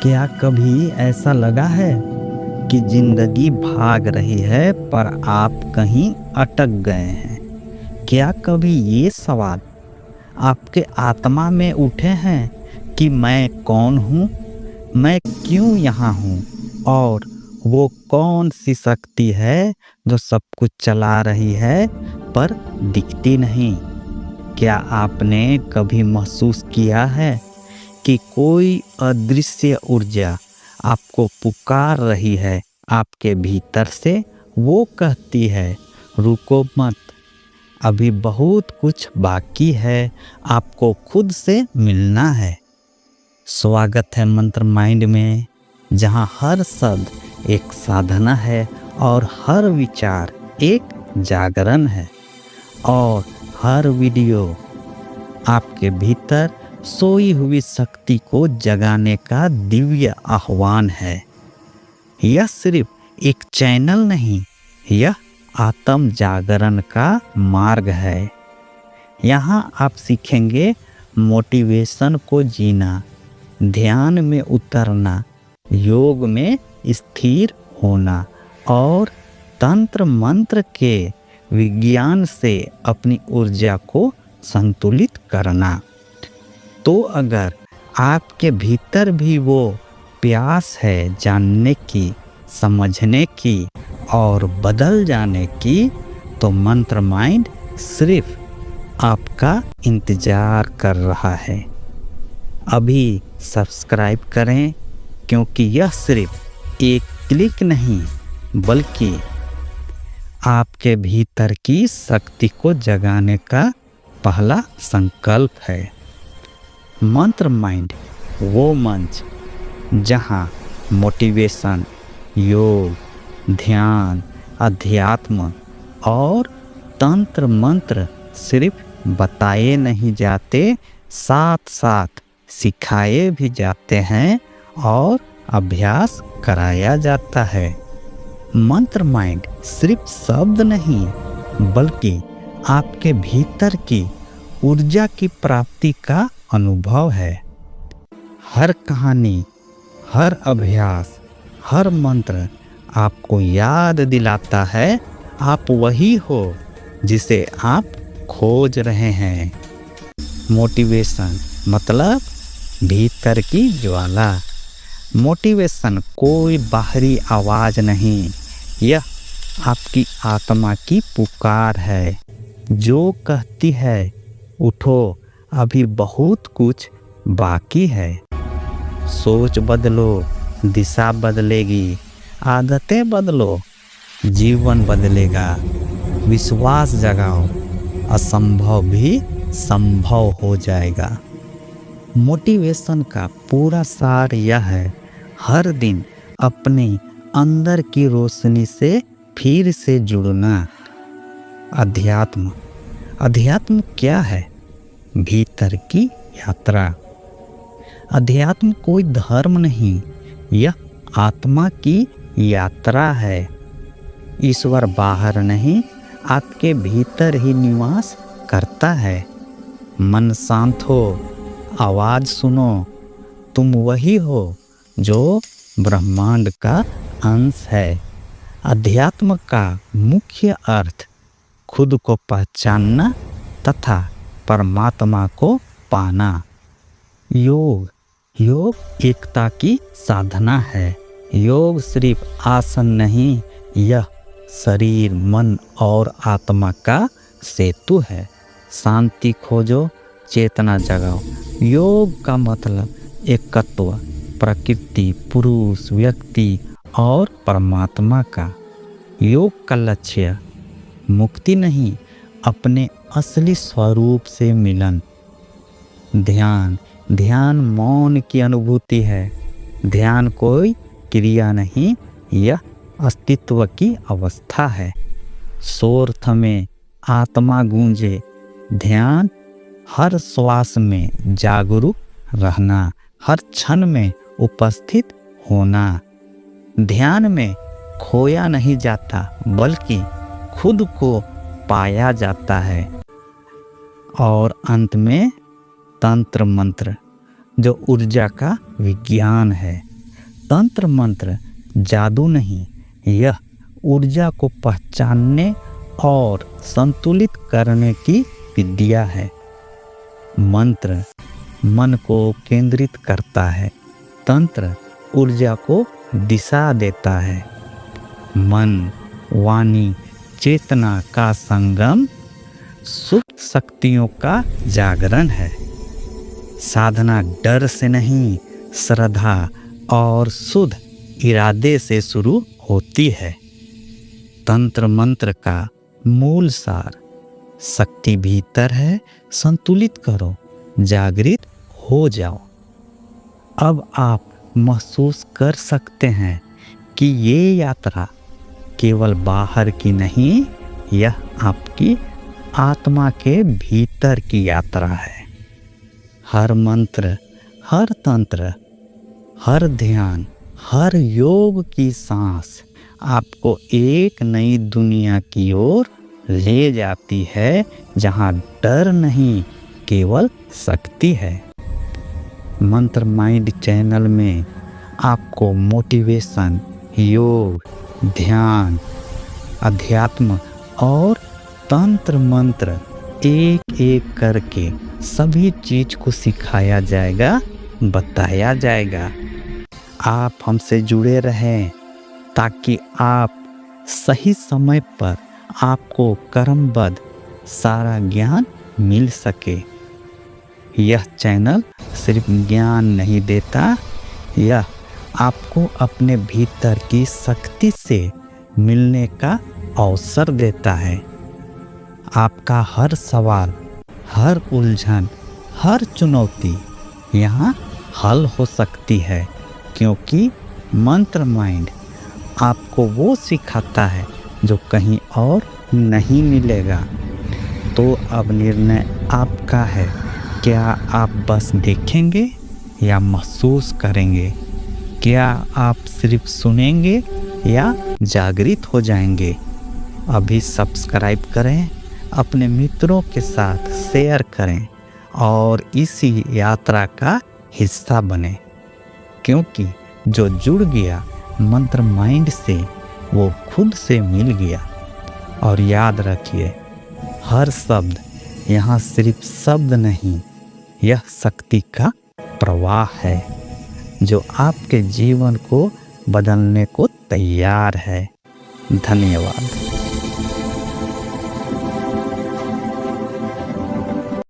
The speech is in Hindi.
क्या कभी ऐसा लगा है कि जिंदगी भाग रही है पर आप कहीं अटक गए हैं? क्या कभी ये सवाल आपके आत्मा में उठे हैं कि मैं कौन हूँ, मैं क्यों यहाँ हूँ और वो कौन सी शक्ति है जो सब कुछ चला रही है पर दिखती नहीं? क्या आपने कभी महसूस किया है कि कोई अदृश्य ऊर्जा आपको पुकार रही है आपके भीतर से? वो कहती है, रुको मत, अभी बहुत कुछ बाकी है, आपको खुद से मिलना है। स्वागत है मंत्र माइंड में, जहाँ हर शब्द एक साधना है और हर विचार एक जागरण है और हर वीडियो आपके भीतर सोई हुई शक्ति को जगाने का दिव्य आह्वान है। यह सिर्फ एक चैनल नहीं, यह आत्म जागरण का मार्ग है। यहाँ आप सीखेंगे मोटिवेशन को जीना, ध्यान में उतरना, योग में स्थिर होना और तंत्र मंत्र के विज्ञान से अपनी ऊर्जा को संतुलित करना। तो अगर आपके भीतर भी वो प्यास है जानने की, समझने की और बदल जाने की, तो मंत्र माइंड सिर्फ आपका इंतजार कर रहा है। अभी सब्सक्राइब करें, क्योंकि यह सिर्फ एक क्लिक नहीं बल्कि आपके भीतर की शक्ति को जगाने का पहला संकल्प है। मंत्र माइंड वो मंच जहाँ मोटिवेशन, योग, ध्यान, अध्यात्म और तंत्र मंत्र सिर्फ बताए नहीं जाते, साथ साथ सिखाए भी जाते हैं और अभ्यास कराया जाता है। मंत्र माइंड सिर्फ शब्द नहीं बल्कि आपके भीतर की ऊर्जा की प्राप्ति का अनुभव है। हर कहानी, हर अभ्यास, हर मंत्र आपको याद दिलाता है आप वही हो जिसे आप खोज रहे हैं। मोटिवेशन मतलब भीतर की ज्वाला। मोटिवेशन कोई बाहरी आवाज नहीं, यह आपकी आत्मा की पुकार है जो कहती है, उठो, अभी बहुत कुछ बाकी है। सोच बदलो, दिशा बदलेगी, आदतें बदलो, जीवन बदलेगा। विश्वास जगाओ, असंभव भी संभव हो जाएगा। मोटिवेशन का पूरा सार यह है, हर दिन अपने अंदर की रोशनी से फिर से जुड़ना। अध्यात्म क्या है? भीतर की यात्रा। अध्यात्म कोई धर्म नहीं, यह आत्मा की यात्रा है। ईश्वर बाहर नहीं, आपके भीतर ही निवास करता है। मन शांत हो, आवाज सुनो, तुम वही हो जो ब्रह्मांड का अंश है। अध्यात्म का मुख्य अर्थ खुद को पहचानना तथा परमात्मा को पाना। योग एकता की साधना है। योग सिर्फ आसन नहीं, यह शरीर, मन और आत्मा का सेतु है। शांति खोजो, चेतना जगाओ। योग का मतलब एकत्व, प्रकृति, पुरुष, व्यक्ति और परमात्मा का। योग का लक्ष्य मुक्ति नहीं, अपने असली स्वरूप से मिलन। ध्यान मौन की अनुभूति है। ध्यान कोई क्रिया नहीं, यह अस्तित्व की अवस्था है। शोर थमे, आत्मा गूंजे। ध्यान हर श्वास में जागरूक रहना, हर क्षण में उपस्थित होना। ध्यान में खोया नहीं जाता बल्कि खुद को पाया जाता है। और अंत में तंत्र मंत्र जो ऊर्जा का विज्ञान है। तंत्र मंत्र जादू नहीं, यह ऊर्जा को पहचानने और संतुलित करने की विद्या है। मंत्र मन को केंद्रित करता है, तंत्र ऊर्जा को दिशा देता है। मन, वाणी, चेतना का संगम सुप्त शक्तियों का जागरण है। साधना डर से नहीं, श्रद्धा और शुद्ध इरादे से शुरू होती है। तंत्र मंत्र का मूल सार, शक्ति भीतर है, संतुलित करो, जागृत हो जाओ। अब आप महसूस कर सकते हैं कि ये यात्रा केवल बाहर की नहीं, यह आपकी आत्मा के भीतर की यात्रा है। हर मंत्र, हर तंत्र, हर ध्यान, हर योग की सांस आपको एक नई दुनिया की ओर ले जाती है, जहाँ डर नहीं, केवल शक्ति है। मंत्र माइंड चैनल में आपको मोटिवेशन, योग, ध्यान, अध्यात्म और तंत्र मंत्र एक एक करके सभी चीज को सिखाया जाएगा, बताया जाएगा। आप हमसे जुड़े रहें ताकि आप सही समय पर आपको क्रमबद्ध सारा ज्ञान मिल सके। यह चैनल सिर्फ ज्ञान नहीं देता, यह आपको अपने भीतर की शक्ति से मिलने का अवसर देता है। आपका हर सवाल, हर उलझन, हर चुनौती यहाँ हल हो सकती है, क्योंकि मंत्र माइंड आपको वो सिखाता है जो कहीं और नहीं मिलेगा। तो अब निर्णय आपका है, क्या आप बस देखेंगे या महसूस करेंगे? क्या आप सिर्फ सुनेंगे या जागृत हो जाएंगे? अभी सब्सक्राइब करें, अपने मित्रों के साथ शेयर करें और इसी यात्रा का हिस्सा बने, क्योंकि जो जुड़ गया मंत्र माइंड से वो खुद से मिल गया। और याद रखिए, हर शब्द यहाँ सिर्फ शब्द नहीं, यह शक्ति का प्रवाह है जो आपके जीवन को बदलने को तैयार है। धन्यवाद।